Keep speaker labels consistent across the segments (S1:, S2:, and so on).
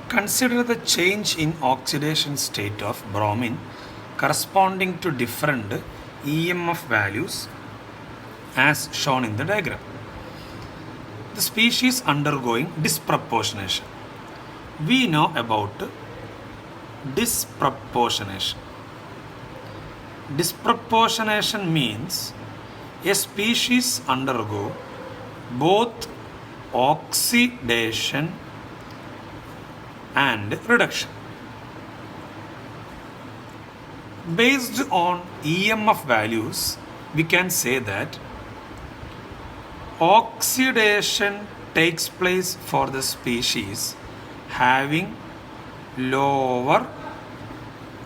S1: Consider the change in oxidation state of bromine corresponding to different EMF values as shown in the diagram. The species undergoing disproportionation. We know about disproportionation. Disproportionation means a species undergo both oxidation and reduction. Based on EMF values, we can say that oxidation takes place for the species having lower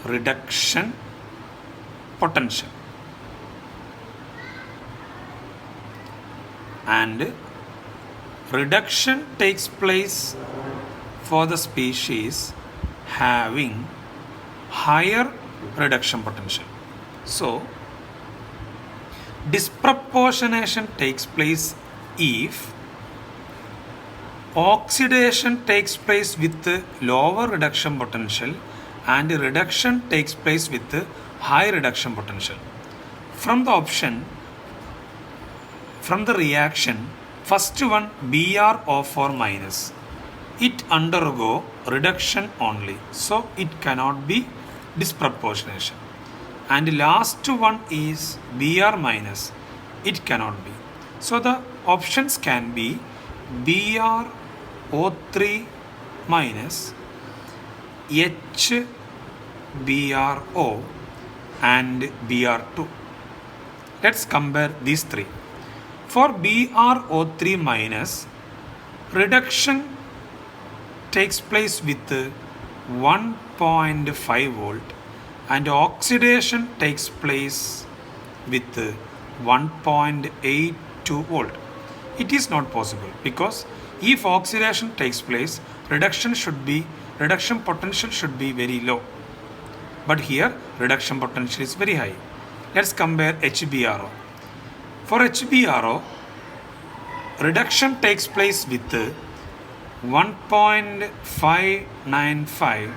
S1: reduction potential, and reduction takes place for the species having higher reduction potential. So, disproportionation takes place if oxidation takes place with lower reduction potential and reduction takes place with high reduction potential. From the option, from the reaction, first one BrO4 minus, it undergo reduction only, so it cannot be disproportionation. And last one is Br minus, it cannot be. So the options can be BrO3 minus, HBrO and Br2. Let's compare these three. For BrO3 minus, reduction takes place with 1.5 volt and oxidation takes place with 1.82 volt. It is not possible because if oxidation takes place, reduction potential should be very low. But here reduction potential is very high. Let's compare HBrO. For HBrO, reduction takes place with 1.595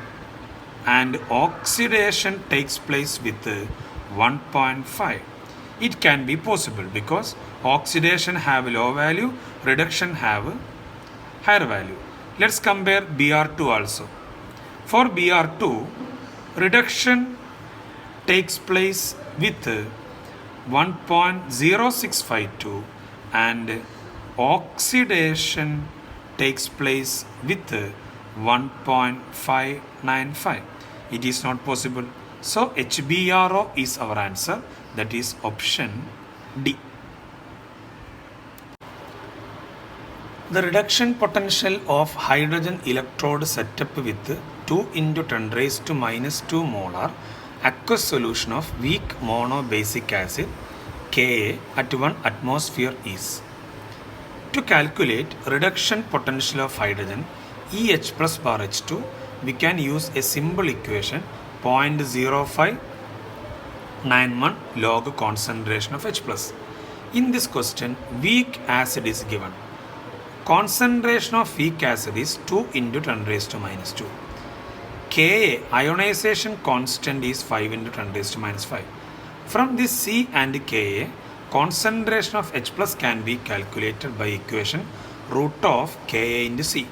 S1: and oxidation takes place with 1.5. It can be possible because oxidation have low value, reduction have higher value. Let's compare Br2 also. For Br2, reduction takes place with 1.0652 and oxidation takes place with 1.595. It is not possible. So HBrO is our answer. That is option D. The reduction potential of hydrogen electrode setup with 2 into 10 raised to minus 2 molar aqueous solution of weak monobasic acid Ka at 1 atmosphere is. To calculate reduction potential of hydrogen EH plus bar H2, we can use a simple equation 0.0591 log concentration of H plus. In this question, weak acid is given. Concentration of weak acid is 2 into 10 raised to minus 2. Ka, ionization constant, is 5 into 10 raised to minus 5. From this C and Ka, concentration of H plus can be calculated by equation root of Ka into C.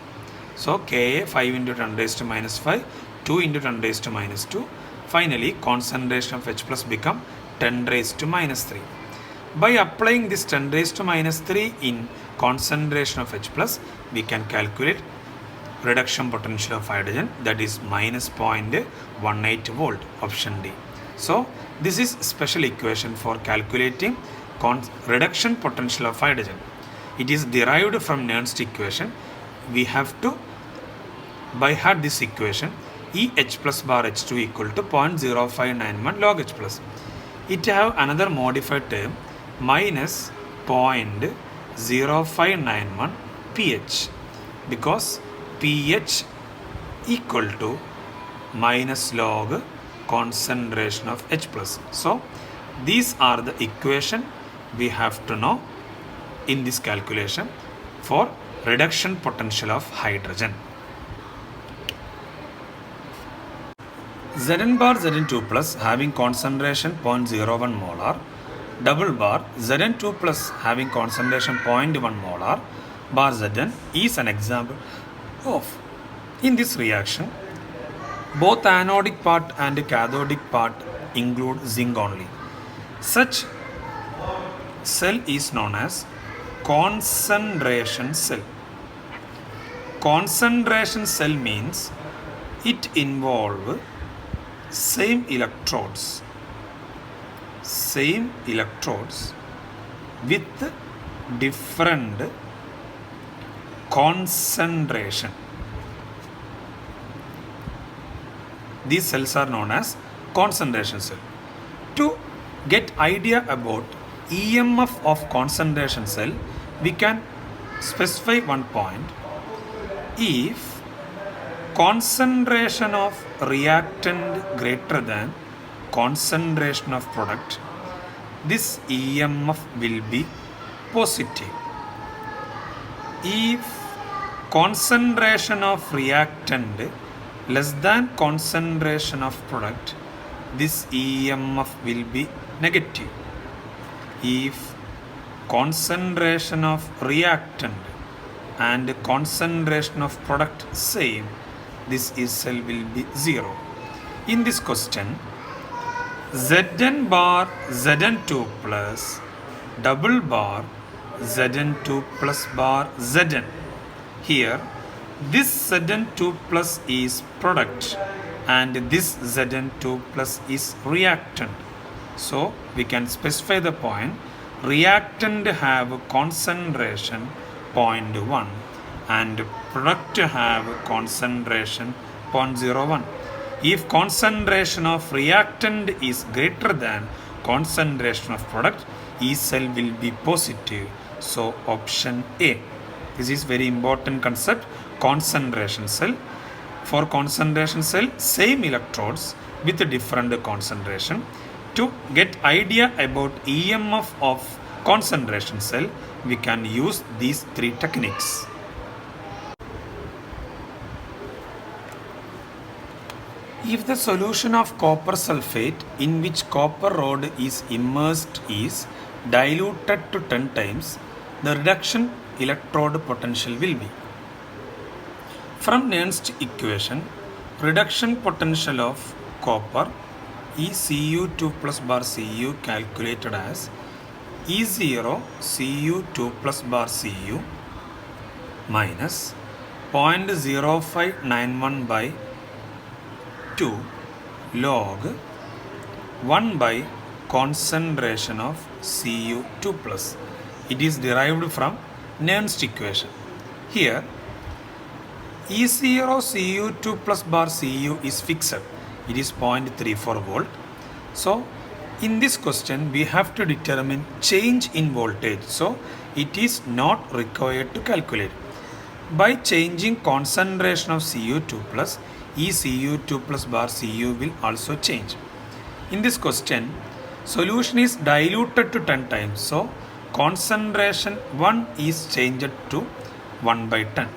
S1: So Ka 5 into 10 raised to minus 5, 2 into 10 raised to minus 2. Finally, concentration of H plus become 10 raised to minus 3. By applying this 10 raised to minus 3 in concentration of H plus, we can calculate reduction potential of hydrogen, that is minus 0.18 volt, option D. So this is special equation for calculating reduction potential of hydrogen. It is derived from Nernst equation. We have to by heart this equation. EH plus bar H2 equal to 0.0591 log H plus. It have another modified term minus 0.0591 pH, because pH equal to minus log concentration of H plus. So these are the equation we have to know in this calculation for reduction potential of hydrogen. Zn bar Zn2 plus having concentration 0.01 molar, double bar Zn2 plus having concentration 0.1 molar bar Zn is an example of. In this reaction, both anodic part and cathodic part include zinc only. Such cell is known as concentration cell. Concentration cell means it involves same electrodes with different concentration. These cells are known as concentration cell. To get idea about EMF of concentration cell, we can specify one point. If concentration of reactant greater than concentration of product, this EMF will be positive. If concentration of reactant less than concentration of product, this EMF will be negative. If concentration of reactant and concentration of product same, this cell will be 0. In this question, Zn bar Zn2 plus double bar Zn2 plus bar Zn. Here, this Zn2 plus is product and this Zn2 plus is reactant. So, we can specify the point. Reactant have concentration 0.1 and product have concentration 0.01. If concentration of reactant is greater than concentration of product, E cell will be positive. So option A. This is very important concept. Concentration cell. For concentration cell, same electrodes with a different concentration. To get idea about EMF of concentration cell, we can use these three techniques. If the solution of copper sulfate in which copper rod is immersed is diluted to 10 times, the reduction electrode potential will be. From Nernst equation, reduction potential of copper ECU2 plus bar Cu calculated as E0 Cu2 plus bar Cu minus 0.0591 by 2 log 1 by concentration of Cu2 plus. It is derived from Nernst equation. Here E0 Cu2 plus bar Cu is fixed. It is 0.34 volt. So in this question we have to determine change in voltage. So it is not required to calculate. By changing concentration of Cu2 plus, ECU2 plus bar Cu will also change. In this question, solution is diluted to 10 times. So concentration 1 is changed to 1 by 10.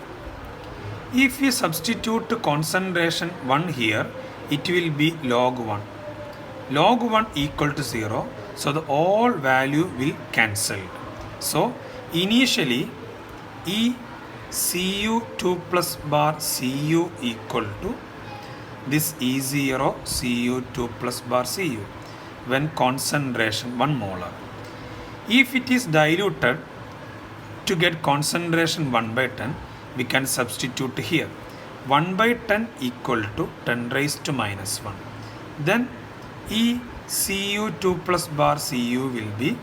S1: If we substitute concentration 1 here, it will be log 1. Log 1 equal to 0. So the all value will cancel. So initially ECU2 plus bar Cu equal to this E0 Cu2 plus bar Cu when concentration 1 molar. If it is diluted, to get concentration 1 by 10, we can substitute here. 1 by 10 equal to 10 raised to minus 1. Then ECU2 plus bar Cu will be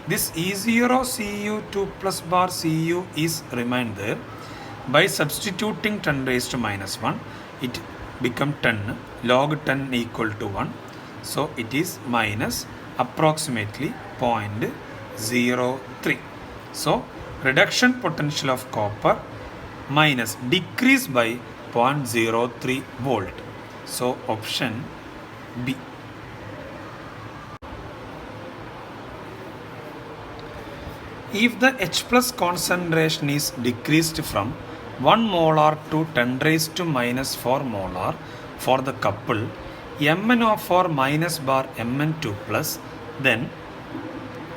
S1: this E0 Cu2 plus bar Cu is remain there. By substituting 10 raised to minus 1, it become 10. Log 10 equal to 1. So it is minus approximately 0.03. So reduction potential of copper minus decrease by 0.03 volt. So option B. If the H plus concentration is decreased from 1 molar to 10 raised to minus 4 molar for the couple, MnO4 minus bar Mn2 plus, then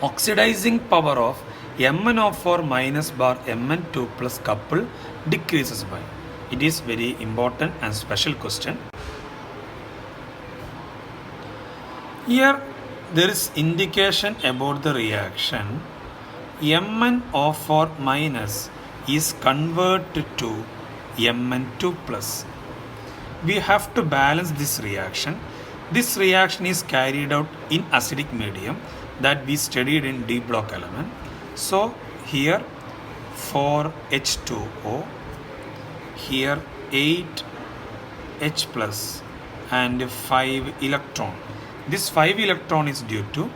S1: oxidizing power of MnO4 minus bar Mn2 plus couple decreases by. It is very important and special question. Here there is indication about the reaction. MnO4 minus is converted to Mn2 plus. We have to balance this reaction. This reaction is carried out in acidic medium that we studied in D block element. So here 4H2O, here 8H plus and 5 electron. This 5 electron is due to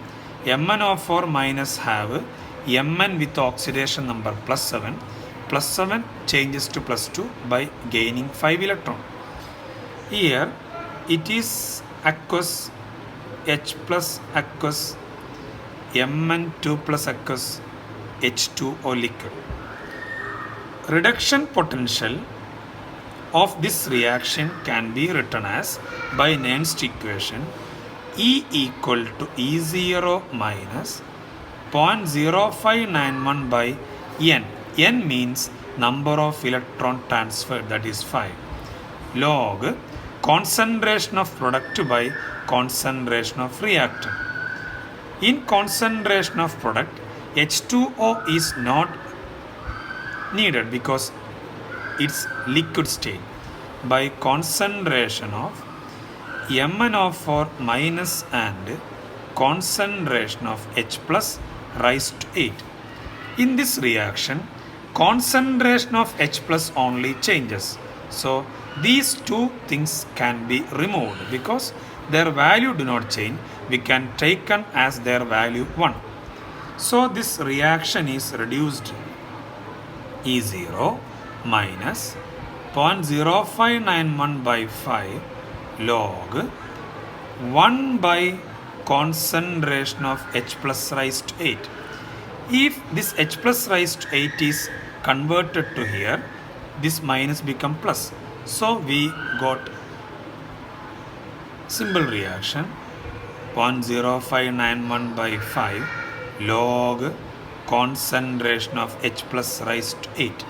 S1: MnO4 minus have Mn with oxidation number +7. +7 changes to +2 by gaining 5 electron. Here it is aqueous, H plus aqueous, Mn2 plus aqueous, H2O liquid. Reduction potential of this reaction can be written as by Nernst equation E equal to E0 minus 0.0591 by N. N means number of electron transferred, that is 5. Log concentration of product by concentration of reactant. In concentration of product, H2O is not needed because it's liquid state. By concentration of MnO4 minus and concentration of H plus rise to 8. In this reaction, concentration of H plus only changes. So these two things can be removed because their value do not change. We can take them as their value 1. So this reaction is reduced E0 minus 0.0591 by 5 log 1 by concentration of H plus rise to 8. If this H plus rise to 8 is converted to here, this minus become plus. So we got simple reaction 0.0591 by 5 log concentration of H plus rise to 8.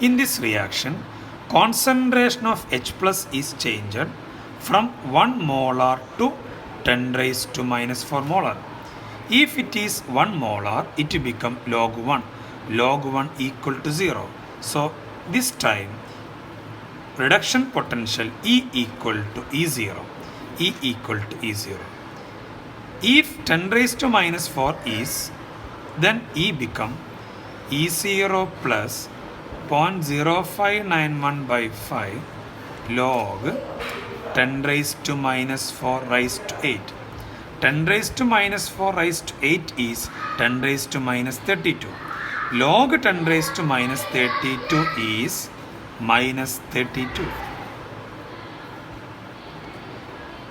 S1: In this reaction, concentration of H plus is changed from 1 molar to 10 raised to minus 4 molar. If it is 1 molar, it will become log 1. Log 1 equal to 0. So this time reduction potential E equal to E0. E equal to E0. If 10 raised to minus 4 is, then E become E0 plus 0.0591 by 5 log 10 raised to minus 4 raised to 8. 10 raised to minus 4 raised to 8 is 10 raised to minus 32. Log 10 raised to minus 32 is minus 32.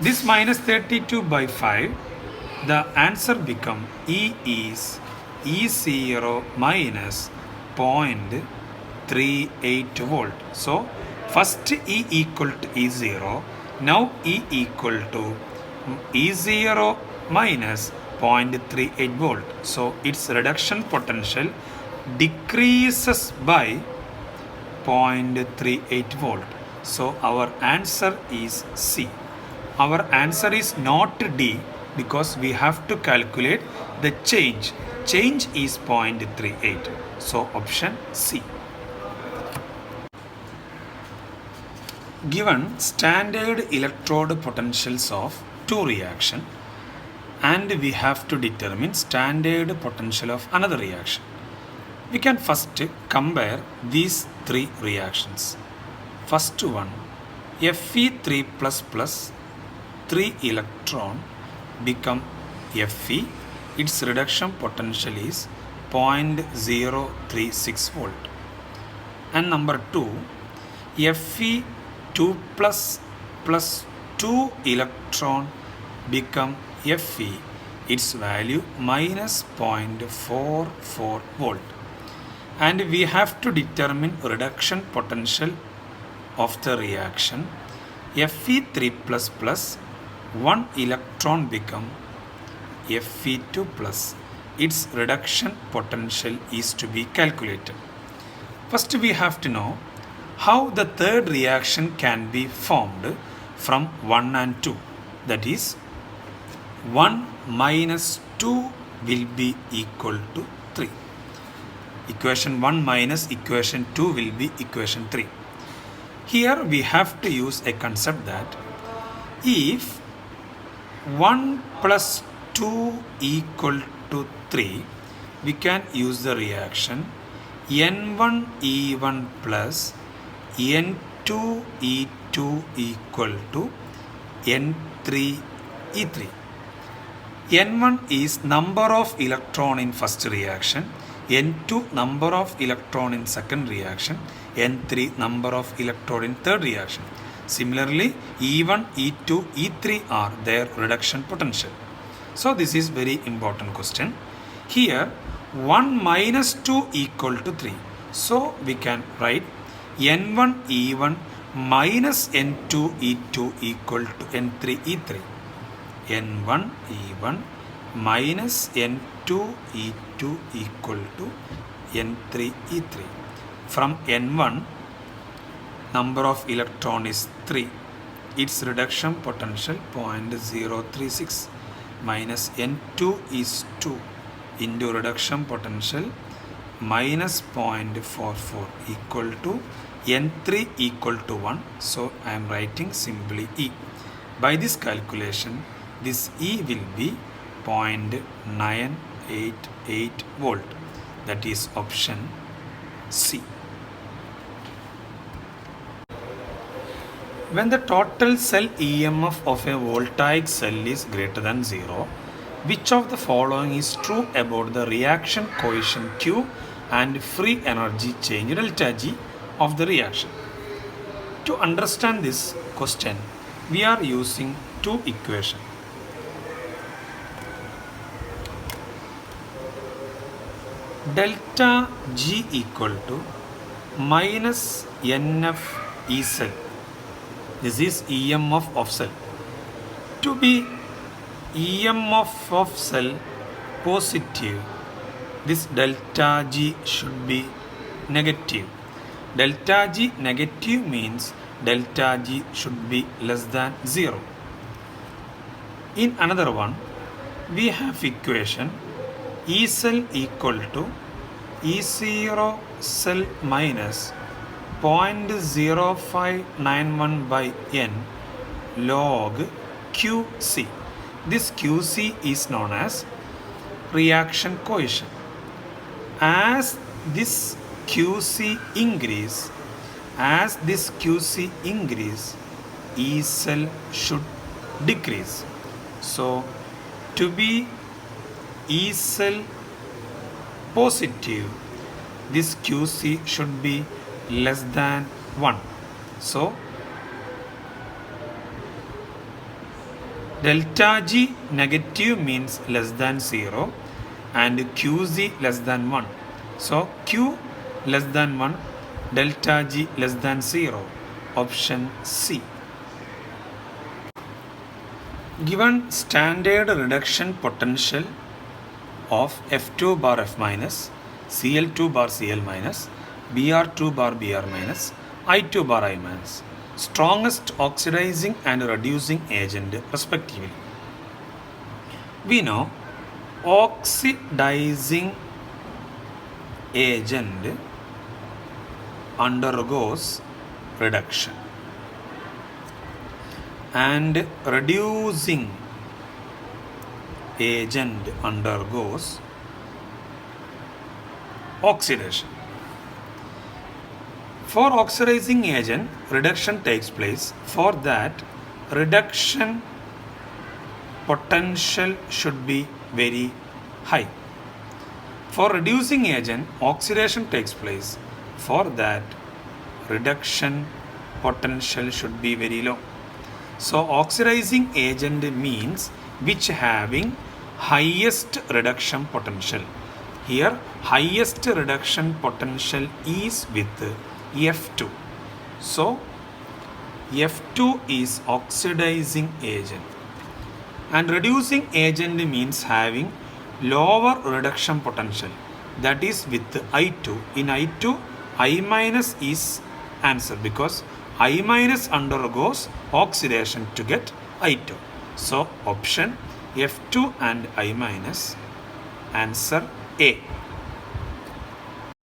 S1: This minus 32 by 5, the answer become E is E0 minus 0.38 volt. So first E equal to E0, now E equal to E0 minus 0.38 volt. So its reduction potential decreases by 0.38 volt. So our answer is C. Our answer is not D because we have to calculate the change. Change is 0.38. So option C. Given standard electrode potentials of two reactions, and we have to determine standard potential of another reaction. We can first compare these three reactions. First one, Fe3++ 3 electron become Fe. Its reduction potential is 0.036 volt. And number 2, Fe2++ 2 electron become Fe. Its value minus 0.44 volt. And we have to determine reduction potential of the reaction. Fe3++ one electron become Fe2 plus. Its reduction potential is to be calculated. First we have to know how the third reaction can be formed from 1 and 2. That is 1 minus 2 will be equal to 3. Equation 1 minus equation 2 will be equation 3. Here we have to use a concept that if 1 plus 2 equal to 3, we can use the reaction N1E1 plus N2E2 equal to N3E3. N1 is number of electron in first reaction, N2 number of electron in second reaction, N3 number of electron in third reaction. Similarly, E1, E2, E3 are their reduction potential. So this is very important question. Here 1 minus 2 equal to 3. So we can write N1 E1 minus N2 E2 equal to N3 E3. N1 E1 minus N2 E2 equal to N3 E3. From N1, number of electron is 3. Its reduction potential 0.036 minus N2 is 2 into reduction potential minus 0.44 equal to N3 equal to 1. So I am writing simply E. By this calculation, this E will be 0.988 volt. That is option C. When the total cell EMF of a voltaic cell is greater than 0, which of the following is true about the reaction coefficient Q and free energy change delta G of the reaction? To understand this question, we are using two equations. Delta G equal to minus NF E cell. This is EMF of cell. To be EMF of cell positive, this delta G should be negative. Delta G negative means delta G should be less than 0. In another one, we have equation E cell equal to E0 cell minus 0.0591 by N log QC. This QC is known as reaction coefficient. As this QC increase, E cell should decrease. So to be E cell positive, this QC should be less than 1. So delta G negative means less than 0 and QC less than 1. So Q less than 1, delta G less than 0. Option C. Given standard reduction potential of F2 bar F minus, Cl2 bar Cl minus, Br2 bar Br minus, I2 bar I minus, strongest oxidizing and reducing agent respectively. We know oxidizing agent undergoes reduction and reducing agent undergoes oxidation. For oxidizing agent, reduction takes place. For that, reduction potential should be very high. For reducing agent, oxidation takes place. For that, reduction potential should be very low. So oxidizing agent means which having highest reduction potential. Here highest reduction potential is with F2. So F2 is oxidizing agent. And reducing agent means having lower reduction potential. That is with I2. In I2, I minus is answer because I minus undergoes oxidation to get I2. So option F2 and I minus, answer A.